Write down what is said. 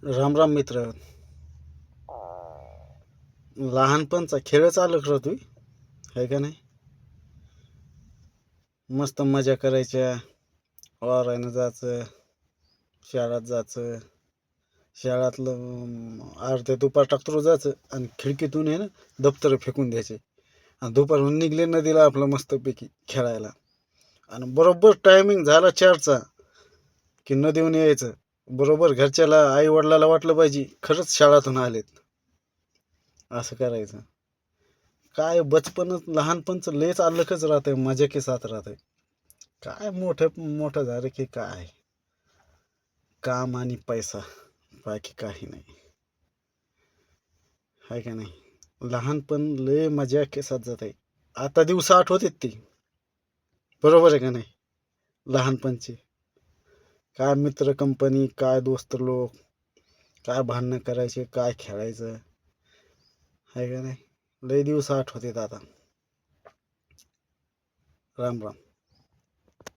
राम राम मित्र. लहानपणचा खेळच आलं खरं तू आहे का नाही. मस्त मजा करायच्या, वावरानं जायचं, शाळेत जायचं. शाळातलं अर्ध्या दुपार टाकतो जायचं आणि खिडकीतून आहे ना दप्तर फेकून द्यायचे आणि दुपारून निघले नदीला आपलं मस्तपैकी खेळायला. आणि बरोबर टायमिंग झाला 4चा की नदीहून यायचं. बरोबर घरच्याला आई वडिलाला वाटलं पाहिजे खरंच शाळातून आलेत, असं करायचं. काय बचपनच लहानपणचं लयच अल्लखच राहतंय, मजा के साथ राहतंय. काय मोठं मोठं झालं की काय काम आणि पैसा, बाकी काही नाही, आहे का नाही. लहानपण लय मजा के साथ जात आहे. आता दिवस आठवतात ती, बरोबर आहे का नाही. लहानपणची काय मित्र कंपनी, काय दोस्त लोक, काय भांडणं करायचे, काय खेळायचं, आहे का नाही. लय दिवस आठवतात आता. राम राम.